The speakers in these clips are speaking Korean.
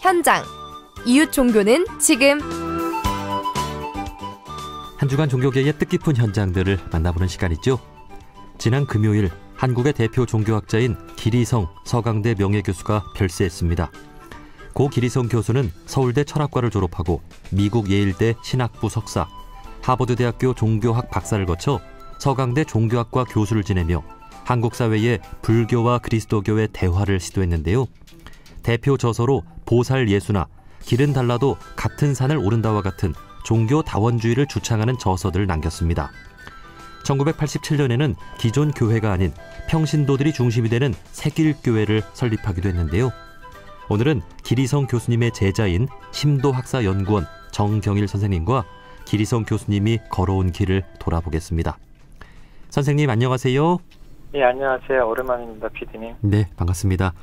현장. 이웃 종교는 지금. 한 주간 종교계의 뜻깊은 현장들을 만나보는 시간이죠. 지난 금요일 한국의 대표 종교학자인 기리성 서강대 명예교수가 별세했습니다. 고 기리성 교수는 서울대 철학과를 졸업하고 미국 예일대 신학부 석사, 하버드대학교 종교학 박사를 거쳐 서강대 종교학과 교수를 지내며 한국 사회의 불교와 그리스도교의 대화를 시도했는데요. 대표 저서로 보살 예수나 길은 달라도 같은 산을 오른다와 같은 종교 다원주의를 주창하는 저서들을 남겼습니다. 1987년에는 기존 교회가 아닌 평신도들이 중심이 되는 새길교회를 설립하기도 했는데요. 오늘은 기리성 교수님의 제자인 심도학사연구원 정경일 선생님과 기리성 교수님이 걸어온 길을 돌아보겠습니다. 선생님 안녕하세요. 네, 안녕하세요. 오랜만입니다, PD님. 네, 반갑습니다.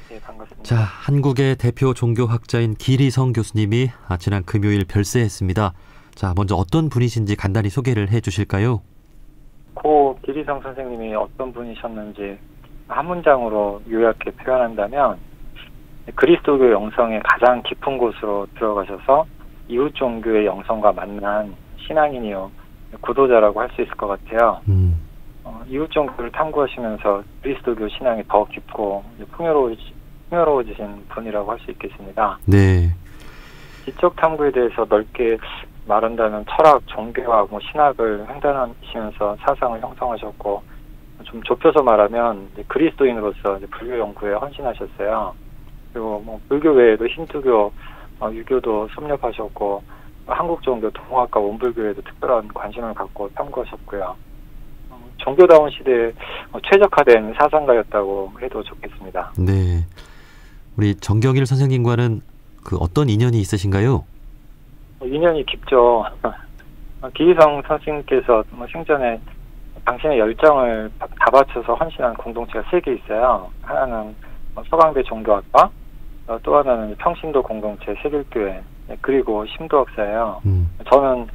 네, 반갑습니다. 자, 한국의 대표 종교학자인 기리성 교수님이 지난 금요일 별세했습니다. 자, 먼저 어떤 분이신지 간단히 소개를 해주실까요? 고 기리성 선생님이 어떤 분이셨는지 한 문장으로 요약해 표현한다면 그리스도교 영성의 가장 깊은 곳으로 들어가셔서 이웃 종교의 영성과 만난 신앙인이요 구도자라고 할 수 있을 것 같아요. 이웃 종교를 탐구하시면서 그리스도교 신앙이 더 깊고 풍요로워지신 분이라고 할 수 있겠습니다. 네. 지적 탐구에 대해서 넓게 말한다면 철학, 종교와 신학을 횡단하시면서 사상을 형성하셨고, 좀 좁혀서 말하면 그리스도인으로서 불교 연구에 헌신하셨어요. 그리고 불교 외에도 힌두교, 유교도 섭렵하셨고, 한국 종교, 동화과, 원불교에도 특별한 관심을 갖고 탐구하셨고요. 종교다운 시대에 최적화된 사상가였다고 해도 좋겠습니다. 네. 우리 정경일 선생님과는 어떤 인연이 있으신가요? 인연이 깊죠. 기리성 선생님께서 생전에 당신의 열정을 다 바쳐서 헌신한 공동체가 3개 있어요. 하나는 서강대 종교학과, 또 하나는 평신도 공동체 새길교회, 그리고 심도학사예요. 저는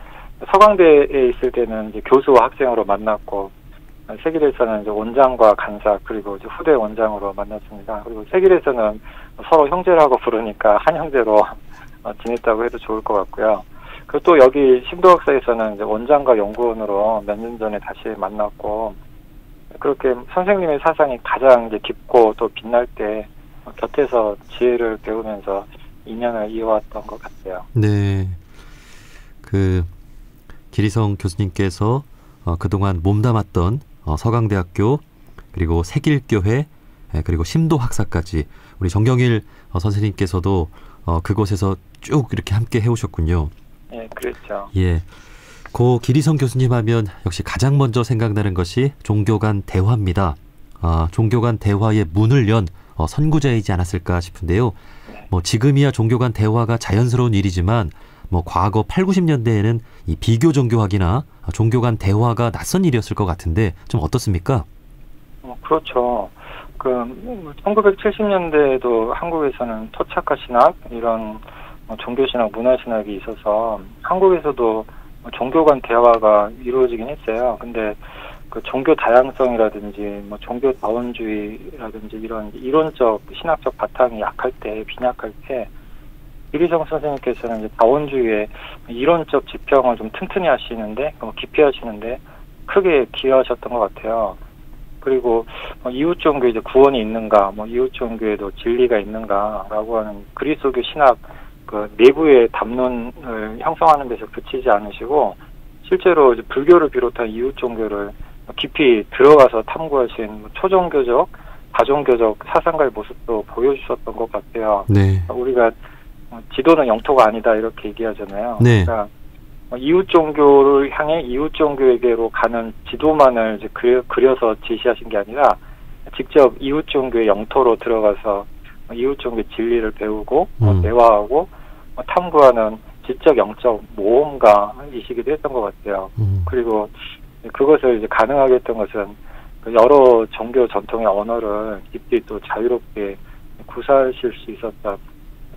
서강대에 있을 때는 이제 교수와 학생으로 만났고, 새길에서는 이제 원장과 간사, 그리고 이제 후대 원장으로 만났습니다. 그리고 새길에서는 서로 형제라고 부르니까 한 형제로 지냈다고 해도 좋을 것 같고요. 그리고 또 여기 심도학사에서는 이제 원장과 연구원으로 몇 년 전에 다시 만났고, 그렇게 선생님의 사상이 가장 이제 깊고 또 빛날 때 곁에서 지혜를 배우면서 인연을 이어왔던 것 같아요. 네. 기리성 교수님께서 그동안 몸담았던 서강대학교, 그리고 새길교회, 그리고 심도학사까지 우리 정경일 선생님께서도 그곳에서 쭉 이렇게 함께 해오셨군요. 네, 그렇죠. 예. 고 기리성 교수님 하면 역시 가장 먼저 생각나는 것이 종교 간 대화입니다. 종교 간 대화의 문을 연 선구자이지 않았을까 싶은데요. 지금이야 종교 간 대화가 자연스러운 일이지만 과거 8, 90년대에는 이 비교 종교학이나 종교 간 대화가 낯선 일이었을 것 같은데 좀 어떻습니까? 그렇죠. 1970년대에도 한국에서는 토착화 신학, 이런 종교신학, 문화신학이 있어서 한국에서도 종교 간 대화가 이루어지긴 했어요. 근데 종교 다양성이라든지 종교 다원주의라든지 이런 이론적, 신학적 바탕이 빈약할 때 기리성 선생님께서는 이제 다원주의의 이론적 지평을 좀 튼튼히 하시는데, 깊이 하시는데 크게 기여하셨던 것 같아요. 그리고 이웃 종교에 이제 구원이 있는가, 이웃 종교에도 진리가 있는가라고 하는 그리스도교 신학 내부의 담론을 형성하는 데서 그치지 않으시고, 실제로 이제 불교를 비롯한 이웃 종교를 깊이 들어가서 탐구하신 초종교적, 다종교적 사상가의 모습도 보여주셨던 것 같아요. 네. 우리가 지도는 영토가 아니다 이렇게 얘기하잖아요. 네. 그러니까 이웃 종교를 향해 이웃 종교에게로 가는 지도만을 이제 그려서 제시하신 게 아니라 직접 이웃 종교의 영토로 들어가서 이웃 종교의 진리를 배우고 대화하고 탐구하는 지적 영적 모험가이시기도 했던 것 같아요. 그리고 그것을 이제 가능하게 했던 것은 여러 종교 전통의 언어를 깊이 또 자유롭게 구사하실 수 있었다.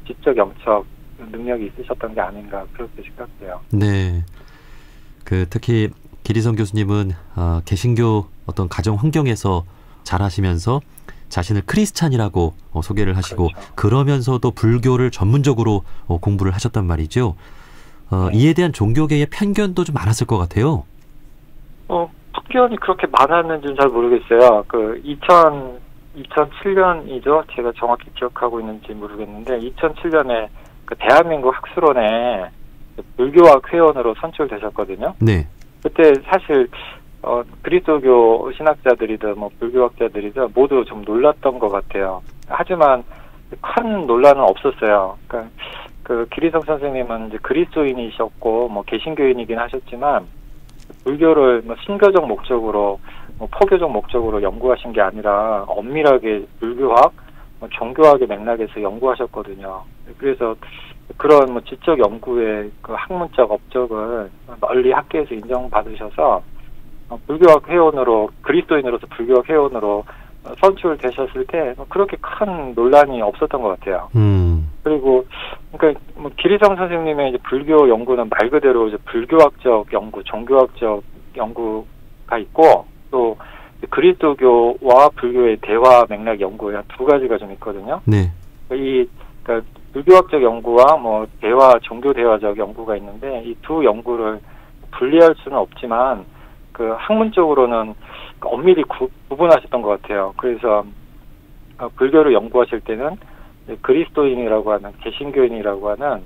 지적 영적 능력이 있으셨던 게 아닌가 그렇게 생각돼요. 네. 특히 기리성 교수님은 개신교 어떤 가정 환경에서 자라시면서 자신을 크리스찬이라고 소개를 하시고 그렇죠. 그러면서도 불교를 전문적으로 공부를 하셨단 말이죠. 이에 대한 종교계의 편견도 좀 많았을 것 같아요. 편견이 그렇게 많았는지는 잘 모르겠어요. 2007년이죠. 제가 정확히 기억하고 있는지 모르겠는데 2007년에 그 대한민국 학술원에 불교학 회원으로 선출되셨거든요. 네. 그때 사실 그리스도교 신학자들이든 뭐 불교학자들이든 모두 좀 놀랐던 것 같아요. 하지만 큰 논란은 없었어요. 그러니까 그 기리성 선생님은 이제 그리스도인이셨고 뭐 개신교인이긴 하셨지만 불교를 뭐 신교적 목적으로 뭐 포교적 목적으로 연구하신 게 아니라 엄밀하게 불교학, 뭐 종교학의 맥락에서 연구하셨거든요. 그래서 그런 뭐 지적 연구의 그 학문적 업적을 널리 학계에서 인정받으셔서 불교학 회원으로 그리스도인으로서 불교학 회원으로 선출되셨을 때 그렇게 큰 논란이 없었던 것 같아요. 그리고 그러니까 뭐 기리성 선생님의 이제 불교 연구는 말 그대로 이제 불교학적 연구, 종교학적 연구가 있고 또 그리스도교와 불교의 대화 맥락 연구에 두 가지가 좀 있거든요. 네. 그러니까 불교학적 연구와 뭐 대화, 종교 대화적 연구가 있는데 이 두 연구를 분리할 수는 없지만 그 학문적으로는 엄밀히 구분하셨던 것 같아요. 그래서 불교를 연구하실 때는 그리스도인이라고 하는 개신교인이라고 하는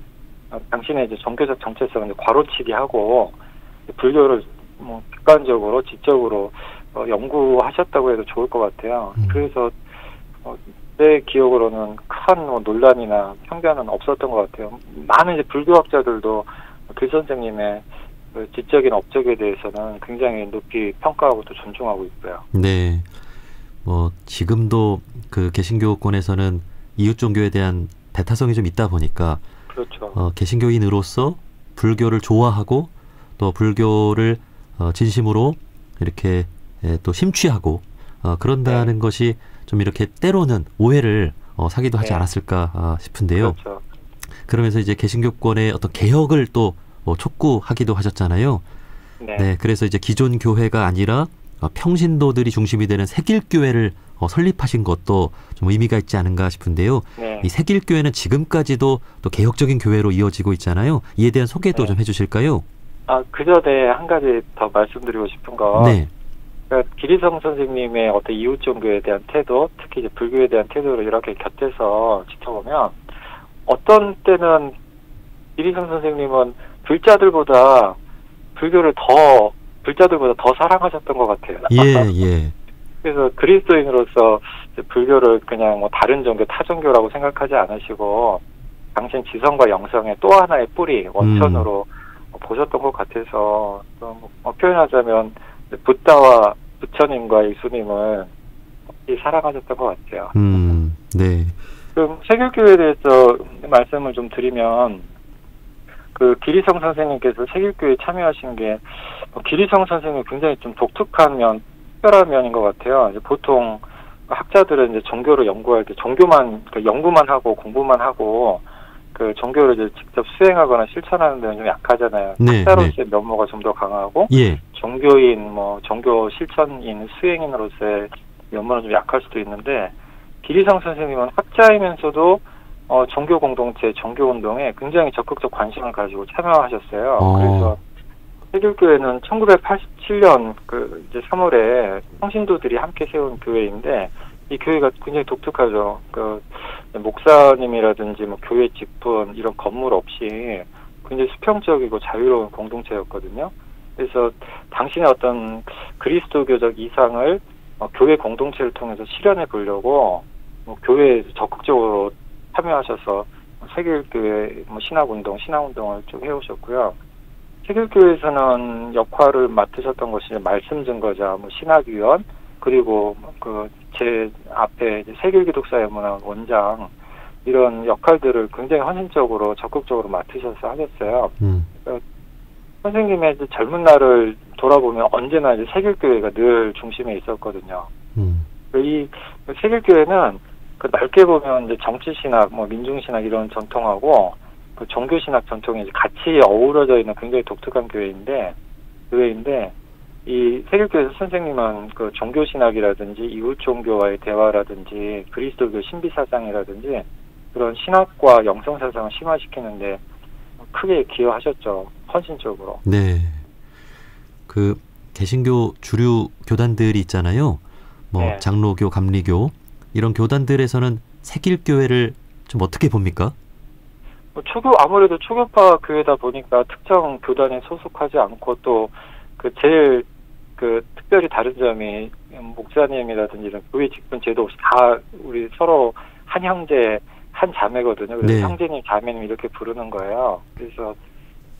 당신의 이제 종교적 정체성을 과로치기 하고 불교를 뭐 객관적으로 지적으로 연구하셨다고 해도 좋을 것 같아요. 그래서 내 기억으로는 큰 뭐 논란이나 편견은 없었던 것 같아요. 많은 이제 불교학자들도 그 선생님의 그 지적인 업적에 대해서는 굉장히 높이 평가하고 또 존중하고 있고요. 네. 뭐 지금도 그 개신교권에서는 이웃 종교에 대한 대타성이 좀 있다 보니까 그렇죠. 개신교인으로서 불교를 좋아하고 또 불교를 진심으로 이렇게 또 심취하고 그런다는 것이 좀 이렇게 때로는 오해를 사기도 하지 않았을까 싶은데요. 그렇죠. 그러면서 이제 개신교권의 어떤 개혁을 또 촉구하기도 하셨잖아요. 네. 그래서 이제 기존 교회가 아니라 평신도들이 중심이 되는 새길교회를 설립하신 것도 좀 의미가 있지 않은가 싶은데요. 네. 이 새길교회는 지금까지도 또 개혁적인 교회로 이어지고 있잖아요. 이에 대한 소개도 좀 해주실까요? 그 전에 한 가지 더 말씀드리고 싶은 건 네. 그러니까 기리성 선생님의 어떤 이웃 종교에 대한 태도, 특히 이제 불교에 대한 태도를 이렇게 곁에서 지켜보면 어떤 때는 기리성 선생님은 불자들보다 더 사랑하셨던 것 같아요. 예. 그래서 그리스도인으로서 불교를 그냥 뭐 다른 종교, 타 종교라고 생각하지 않으시고 당신 지성과 영성의 또 하나의 뿌리, 원천으로 보셨던 것 같아서 표현하자면 부다와 부처님과 예수님을 사랑하셨던 것 같아요. 네. 그럼 새길교회에 대해서 말씀을 좀 드리면 그 기리성 선생님께서 새길교회에 참여하신 게 기리성 선생님이 굉장히 좀 독특한 면, 특별한 면인 것 같아요. 이제 보통 학자들은 이제 종교를 연구할 때 종교만 연구만 하고 공부만 하고 그 종교를 이제 직접 수행하거나 실천하는 데는 좀 약하잖아요. 네, 학자로서의 면모가 좀 더 강하고 종교인, 뭐 종교 실천인, 수행인으로서의 면모는 좀 약할 수도 있는데 기리성 선생님은 학자이면서도 종교 공동체, 종교 운동에 굉장히 적극적 관심을 가지고 참여하셨어요. 그래서 새길교회는 1987년 이제 3월에 평신도들이 함께 세운 교회인데 이 교회가 굉장히 독특하죠. 목사님이라든지 뭐 교회 직분 이런 건물 없이 굉장히 수평적이고 자유로운 공동체였거든요. 그래서 당신의 어떤 그리스도교적 이상을 교회 공동체를 통해서 실현해 보려고 교회에 적극적으로 참여하셔서 새길교회 신학운동, 신앙운동을 쭉 해오셨고요. 새길교회에서는 역할을 맡으셨던 것이 말씀 증거자, 신학위원, 그리고 제 앞에 새길기독사연문학 원장 이런 역할들을 굉장히 헌신적으로 적극적으로 맡으셔서 하셨어요. 선생님의 젊은 날을 돌아보면 언제나 새길교회가 늘 중심에 있었거든요. 이 새길교회는 넓게 보면 정치신학, 민중신학 이런 전통하고 종교신학 전통이 같이 어우러져 있는 굉장히 독특한 교회인데 이 세길교에서 선생님은 그 종교신학이라든지 이웃 종교와의 대화라든지 그리스도교 신비사상이라든지 그런 신학과 영성사상을 심화시키는데 크게 기여하셨죠. 헌신적으로. 네. 그 개신교 주류 교단들이 있잖아요. 뭐 네. 장로교, 감리교 이런 교단들에서는 세길교회를 좀 어떻게 봅니까? 아무래도 초교파 교회다 보니까 특정 교단에 소속하지 않고 또 그 제일 그 특별히 다른 점이 목사님이라든지 이런 교회 직분 제도 없이 다 우리 서로 한 형제 한 자매거든요. 그래서 네. 형제님 자매님 이렇게 부르는 거예요. 그래서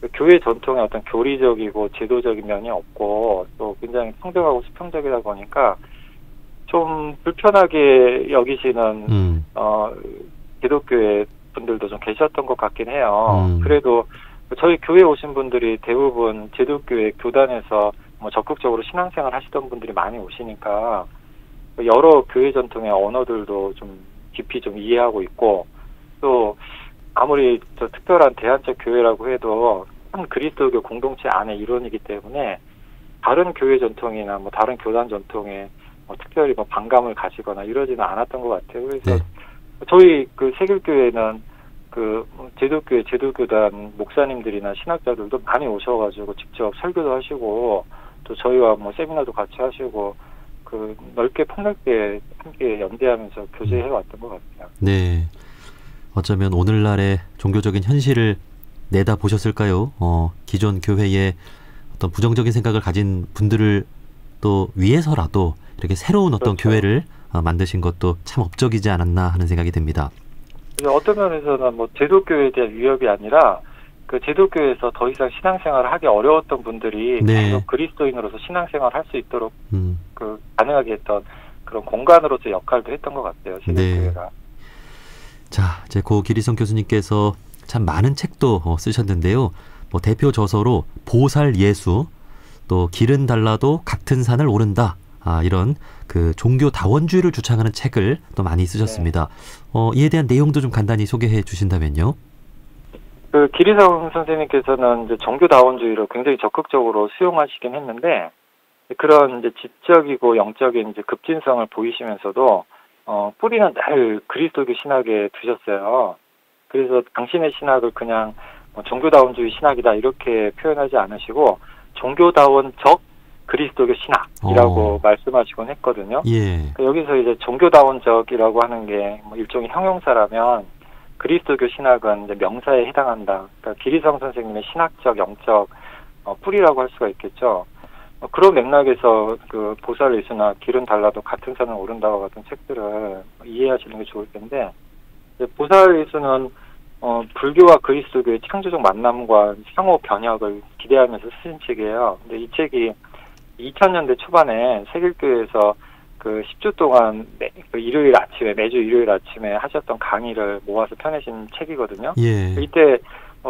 그 교회 전통의 어떤 교리적이고 제도적인 면이 없고 또 굉장히 평등하고 수평적이다 보니까 좀 불편하게 여기시는 기독교회 분들도 좀 계셨던 것 같긴 해요. 그래도 저희 교회에 오신 분들이 대부분 제도교회 교단에서 뭐 적극적으로 신앙생활 하시던 분들이 많이 오시니까 여러 교회 전통의 언어들도 좀 깊이 좀 이해하고 있고 또 아무리 저 특별한 대안적 교회라고 해도 한 그리스도교 공동체 안의 일원이기 때문에 다른 교회 전통이나 뭐 다른 교단 전통에 뭐 특별히 뭐 반감을 가지거나 이러지는 않았던 것 같아요. 그래서 네. 저희 그 세길교회는 그 제도교회 제도교단 목사님들이나 신학자들도 많이 오셔가지고 직접 설교도 하시고 또 저희와 뭐 세미나도 같이 하시고 그 넓게 폭넓게 함께 연대하면서 교제해 왔던 것 같아요. 네. 어쩌면 오늘날의 종교적인 현실을 내다 보셨을까요? 기존 교회에 어떤 부정적인 생각을 가진 분들을 또 위해서라도 이렇게 새로운 어떤 그렇죠. 교회를 만드신 것도 참 업적이지 않았나 하는 생각이 듭니다. 어떤 면에서는 뭐 제도교회에 대한 위협이 아니라 그 제도교회에서 더 이상 신앙생활을 하기 어려웠던 분들이 네. 그리스도인으로서 신앙생활을 할 수 있도록 그 가능하게 했던 그런 공간으로서 역할도 했던 것 같아요. 세길교회가. 네. 자, 이제 고 기리성 교수님께서 참 많은 책도 쓰셨는데요. 뭐 대표 저서로 보살 예수, 또 길은 달라도 같은 산을 오른다. 이런 그 종교 다원주의를 주창하는 책을 또 많이 쓰셨습니다. 네. 이에 대한 내용도 좀 간단히 소개해 주신다면요. 그 기리성 선생님께서는 이제 종교 다원주의를 굉장히 적극적으로 수용하시긴 했는데 그런 이제 지적이고 영적인 이제 급진성을 보이시면서도 뿌리는 늘 그리스도교 신학에 두셨어요. 그래서 당신의 신학을 그냥 종교다원주의 신학이다 이렇게 표현하지 않으시고 종교다원적 그리스도교 신학이라고 말씀하시곤 했거든요. 예. 여기서 이제 종교다원적이라고 하는 게 뭐 일종의 형용사라면 그리스도교 신학은 이제 명사에 해당한다. 그러니까 기리성 선생님의 신학적, 영적 뿌리라고 할 수가 있겠죠. 그런 맥락에서 그 보살 예수나 길은 달라도 같은 산을 오른다와 같은 책들을 이해하시는 게 좋을 텐데 보살 예수는 불교와 그리스도교의 창조적 만남과 상호 번역을 기대하면서 쓰신 책이에요. 근데 이 책이 2000년대 초반에 세길교회에서 그 10주 동안 매주 일요일 아침에 하셨던 강의를 모아서 펴내신 책이거든요. 예. 이때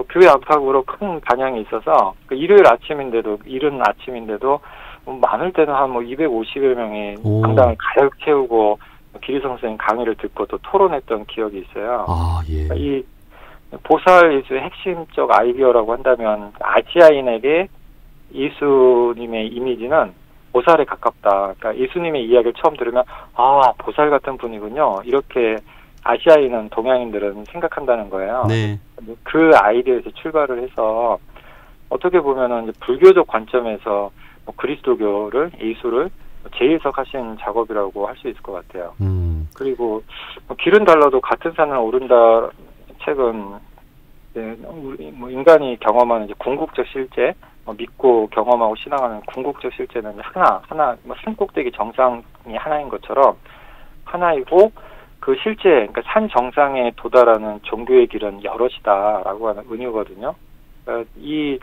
교회 안팎으로 큰 반향이 있어서 그 일요일 아침인데도 이른 아침인데도 많을 때는 한 250여 명이 강당을 가득 채우고 기리성 선생님 강의를 듣고 또 토론했던 기억이 있어요. 예. 이 보살 예수의 핵심적 아이디어라고 한다면 아시아인에게 예수님의 이미지는 보살에 가깝다. 그러니까 예수님의 이야기를 처음 들으면 보살 같은 분이군요. 이렇게 아시아인은 동양인들은 생각한다는 거예요. 네. 그 아이디어에서 출발을 해서 어떻게 보면은 이제 불교적 관점에서 그리스도교를 예수를 재해석하신 작업이라고 할 수 있을 것 같아요. 그리고 길은 달라도 같은 산을 오른다 책은 인간이 경험하는 이제 궁극적 실제, 믿고 경험하고 신앙하는 궁극적 실제는 하나 산 꼭대기 정상이 하나인 것처럼 하나이고 그 실제, 그러니까 산 정상에 도달하는 종교의 길은 여럿이다라고 하는 은유거든요. 그러니까 이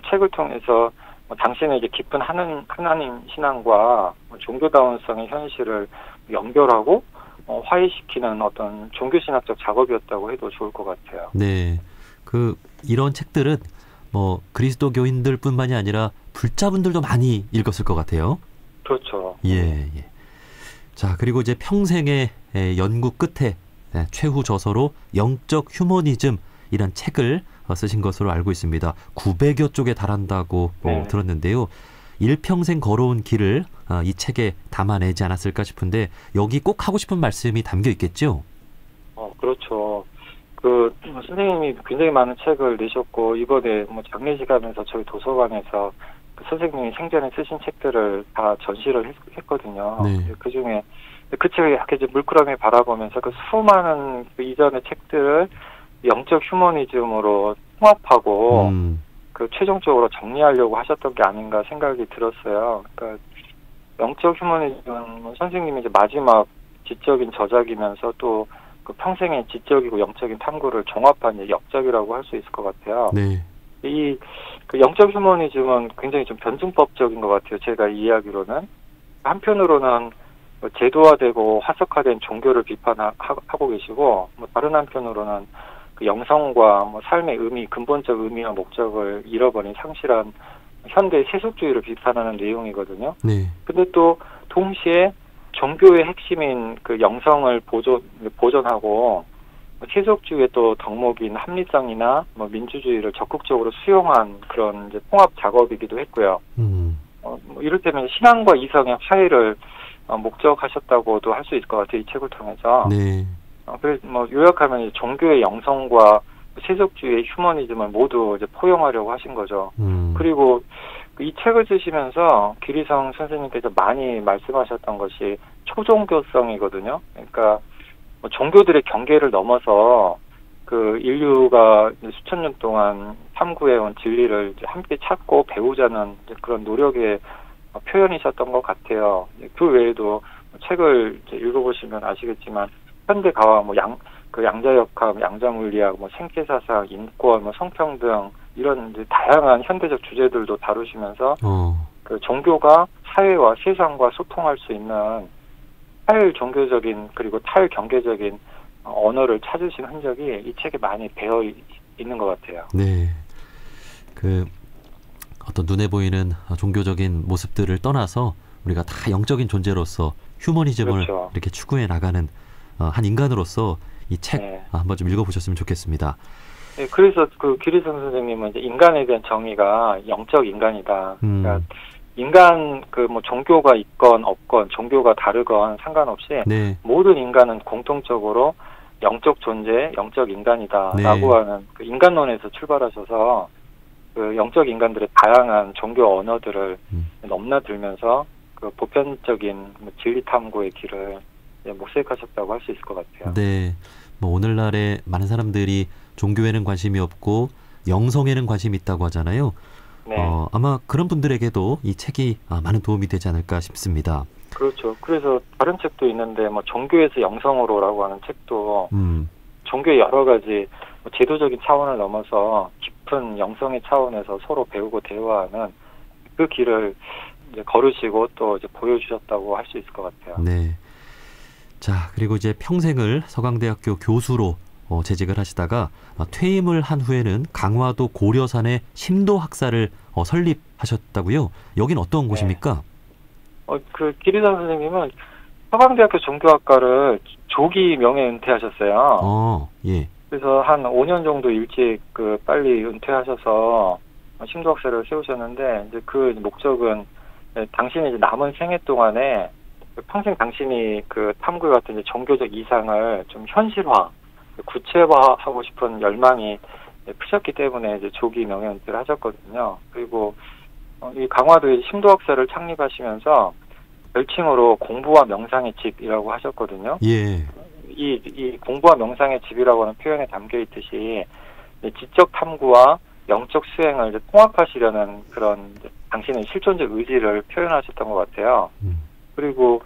책을 통해서 당신의 이제 깊은 하나님 신앙과 종교다원성의 현실을 연결하고 화해시키는 어떤 종교신학적 작업이었다고 해도 좋을 것 같아요. 네, 이런 책들은 그리스도교인들뿐만이 아니라 불자분들도 많이 읽었을 것 같아요. 그렇죠. 예. 자, 그리고 이제 평생의 연구 끝에 최후 저서로 영적 휴머니즘 이란 책을 쓰신 것으로 알고 있습니다. 900여 쪽에 달한다고 들었는데요. 일평생 걸어온 길을 이 책에 담아내지 않았을까 싶은데 여기 꼭 하고 싶은 말씀이 담겨 있겠죠? 그렇죠. 선생님이 굉장히 많은 책을 내셨고 이번에 장례식 하면서 저희 도서관에서 선생님이 생전에 쓰신 책들을 다 전시를 했거든요. 네. 그중에 그 책을 이렇게 이제 물끄러미 바라보면서 수많은 이전의 책들을 영적 휴머니즘으로 통합하고 최종적으로 정리하려고 하셨던 게 아닌가 생각이 들었어요. 그러니까 영적 휴머니즘은 선생님이 이제 마지막 지적인 저작이면서 또 평생의 지적이고 영적인 탐구를 종합한 역작이라고 할 수 있을 것 같아요. 네. 영적 휴머니즘은 굉장히 좀 변증법적인 것 같아요. 제가 이해하기로는. 한편으로는 제도화되고 화석화된 종교를 비판하고 계시고, 다른 한편으로는 영성과 삶의 의미, 근본적 의미와 목적을 잃어버린 상실한 현대 세속주의를 비판하는 내용이거든요. 네. 근데 또 동시에 종교의 핵심인 영성을 보존하고 세속주의의 또 덕목인 합리성이나 민주주의를 적극적으로 수용한 그런 이제 통합 작업이기도 했고요. 이를테면 신앙과 이성의 화해를 목적하셨다고도 할 수 있을 것 같아요. 이 책을 통해서. 네. 그래서 요약하면 종교의 영성과 세속주의의 휴머니즘을 모두 이제 포용하려고 하신 거죠. 그리고 이 책을 쓰시면서 기리성 선생님께서 많이 말씀하셨던 것이 초종교성이거든요. 그러니까 종교들의 경계를 넘어서 인류가 수천 년 동안 탐구해온 진리를 이제 함께 찾고 배우자는 그런 노력의 표현이셨던 것 같아요. 그 외에도 책을 이제 읽어보시면 아시겠지만 현대가와 양자역학, 양자물리학, 생태사상, 인권, 성평등 이런 이제 다양한 현대적 주제들도 다루시면서 종교가 사회와 세상과 소통할 수 있는 탈종교적인 그리고 탈경계적인 언어를 찾으신 흔적이 이 책에 많이 배어 있는 것 같아요. 네. 어떤 눈에 보이는 종교적인 모습들을 떠나서 우리가 다 영적인 존재로서 휴머니즘을 그렇죠. 이렇게 추구해 나가는 한 인간으로서 이 책 네. 한번 좀 읽어보셨으면 좋겠습니다. 네, 그래서 기리성 선생님은 이제 인간에 대한 정의가 영적 인간이다. 그러니까 인간 종교가 있건 없건 종교가 다르건 상관없이 네. 모든 인간은 공통적으로 영적 존재, 영적 인간이다라고 네. 하는 인간론에서 출발하셔서 영적 인간들의 다양한 종교 언어들을 넘나들면서 보편적인 진리 탐구의 길을 모색하셨다고 할 수 있을 것 같아요. 네. 오늘날에 많은 사람들이 종교에는 관심이 없고 영성에는 관심이 있다고 하잖아요. 네. 아마 그런 분들에게도 이 책이 많은 도움이 되지 않을까 싶습니다. 그렇죠. 그래서 다른 책도 있는데 종교에서 영성으로라고 하는 책도 종교의 여러 가지 제도적인 차원을 넘어서 깊은 영성의 차원에서 서로 배우고 대화하는 그 길을 이제 걸으시고 또 이제 보여주셨다고 할 수 있을 것 같아요. 네. 자, 그리고 이제 평생을 서강대학교 교수로 재직을 하시다가 퇴임을 한 후에는 강화도 고려산에 심도학사를 설립하셨다고요. 여긴 어떤 곳입니까? 기리성 선생님은 서강대학교 종교학과를 조기 명예 은퇴하셨어요. 예. 그래서 한 5년 정도 일찍 빨리 은퇴하셔서 심도학사를 세우셨는데 이제 그 목적은 당신이 이제 남은 생애 동안에 평생 당신이 탐구 같은 이제 종교적 이상을 좀 현실화, 구체화하고 싶은 열망이 크셨기 때문에 이제 조기 명예 은퇴를 하셨거든요. 그리고 이 강화도에 심도학사를 창립하시면서 별칭으로 공부와 명상의 집이라고 하셨거든요. 예. 이 공부와 명상의 집이라고 하는 표현에 담겨 있듯이 지적 탐구와 영적 수행을 이제 통합하시려는 그런 당신의 실존적 의지를 표현하셨던 것 같아요. 그리고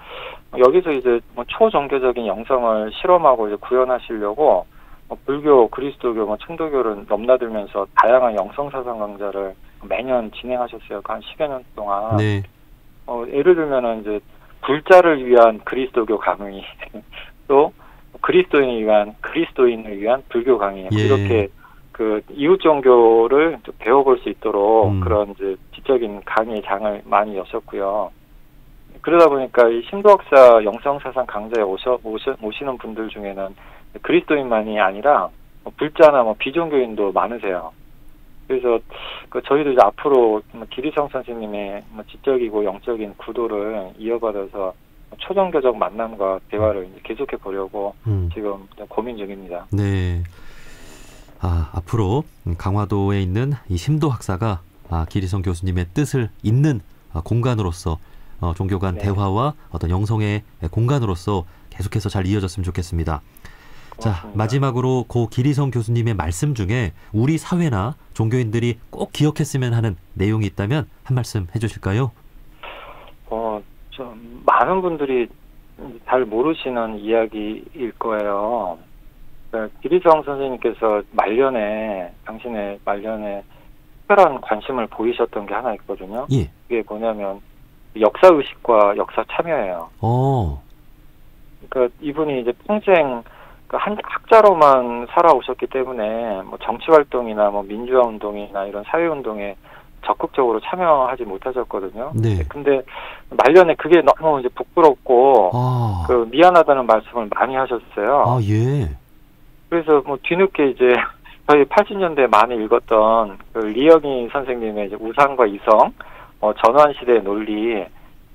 여기서 이제 초종교적인 영성을 실험하고 이제 구현하시려고 불교, 그리스도교, 천도교를 넘나들면서 다양한 영성 사상 강좌를 매년 진행하셨어요. 한 10여 년 동안. 네. 예를 들면은 이제 불자를 위한 그리스도교 강의, 또 그리스도인을 위한 불교 강의, 예. 이렇게 이웃 종교를 배워볼 수 있도록 그런 이제 지적인 강의 장을 많이 여셨고요. 그러다 보니까 이 심도학사 영성사상 강좌에 오시는 분들 중에는 그리스도인만이 아니라 불자나 비종교인도 많으세요. 그래서 저희도 이제 앞으로 기리성 선생님의 지적이고 영적인 구도를 이어받아서 초정교적 만남과 대화를 이제 계속해 보려고 지금 고민 중입니다. 네. 앞으로 강화도에 있는 이 심도 학사가 기리성 교수님의 뜻을 잇는 공간으로서 종교 간 네. 대화와 어떤 영성의 공간으로서 계속해서 잘 이어졌으면 좋겠습니다. 자, 고맙습니다. 마지막으로 고 기리성 교수님의 말씀 중에 우리 사회나 종교인들이 꼭 기억했으면 하는 내용이 있다면 한 말씀 해주실까요? 좀 많은 분들이 잘 모르시는 이야기일 거예요. 기리성 선생님께서 당신의 말년에 특별한 관심을 보이셨던 게 하나 있거든요. 예. 그게 뭐냐면 역사의식과 역사 참여예요. 그러니까 이분이 이제 평생 한 학자로만 살아오셨기 때문에 정치활동이나 민주화 운동이나 이런 사회운동에 적극적으로 참여하지 못하셨거든요. 네. 근데 말년에 그게 너무 이제 부끄럽고 미안하다는 말씀을 많이 하셨어요. 예. 그래서 뒤늦게 이제 저희 80년대 많이 읽었던 리영희 선생님의 이제 우상과 이성, 전환시대의 논리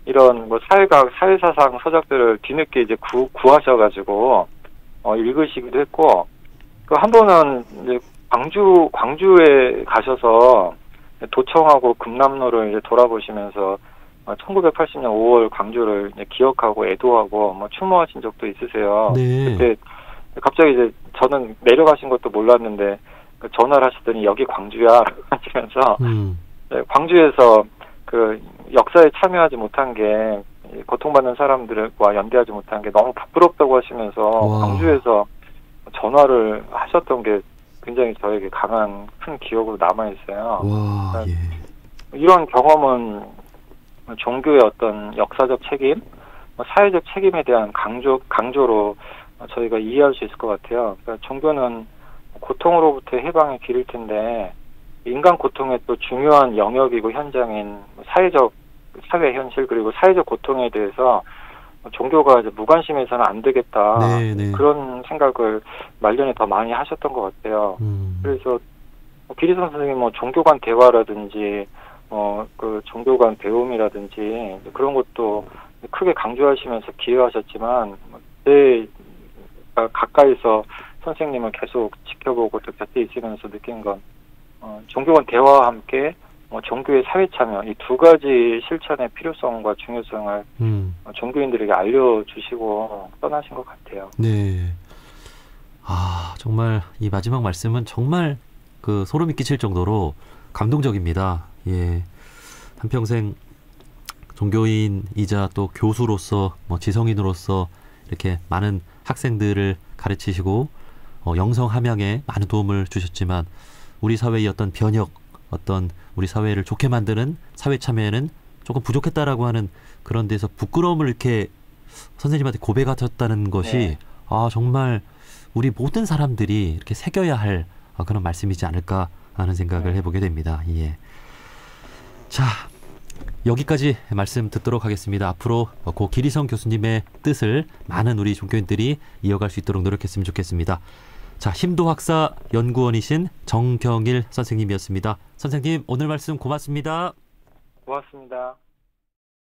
이런 사회과학, 사회사상 서적들을 뒤늦게 이제 구하셔가지고 읽으시기도 했고 한 번은 이제 광주에 가셔서 도청하고 금남로를 이제 돌아보시면서 1980년 5월 광주를 이제 기억하고 애도하고 추모하신 적도 있으세요. 네. 그때 갑자기 이제 저는 내려가신 것도 몰랐는데 전화를 하시더니 여기 광주야 하시면서 광주에서 역사에 참여하지 못한 게 고통받는 사람들과 연대하지 못한 게 너무 부끄럽다고 하시면서 광주에서 전화를 하셨던 게 굉장히 저에게 강한 큰 기억으로 남아있어요. 예. 이런 경험은 종교의 어떤 역사적 책임, 사회적 책임에 대한 강조로 저희가 이해할 수 있을 것 같아요. 그러니까 종교는 고통으로부터 해방의 길일 텐데 인간 고통의 또 중요한 영역이고 현장인 사회 현실 그리고 사회적 고통에 대해서 종교가 이제 무관심해서는 안 되겠다. 네. 그런 생각을 말년에 더 많이 하셨던 것 같아요. 그래서 기리성 선생님 종교 간 대화라든지 종교 간 배움이라든지 그런 것도 크게 강조하시면서 기여하셨지만 가까이서 선생님을 계속 지켜보고 또 곁에 있으면서 느낀 건 종교 간 대화와 함께 종교의 사회 참여 이 두 가지 실천의 필요성과 중요성을 종교인들에게 알려주시고 떠나신 것 같아요. 네. 정말 이 마지막 말씀은 정말 소름이 끼칠 정도로 감동적입니다. 예. 한평생 종교인이자 또 교수로서 지성인으로서 이렇게 많은 학생들을 가르치시고 영성 함양에 많은 도움을 주셨지만 우리 사회의 어떤 변혁, 어떤 우리 사회를 좋게 만드는 사회 참여에는 조금 부족했다라고 하는 그런 데서 부끄러움을 이렇게 선생님한테 고백하셨다는 것이 정말 우리 모든 사람들이 이렇게 새겨야 할 그런 말씀이지 않을까 하는 생각을 해보게 됩니다. 예. 자, 여기까지 말씀 듣도록 하겠습니다. 앞으로 고 기리성 교수님의 뜻을 많은 우리 종교인들이 이어갈 수 있도록 노력했으면 좋겠습니다. 자, 심도학사 연구원이신 정경일 선생님이었습니다. 선생님, 오늘 말씀 고맙습니다. 고맙습니다.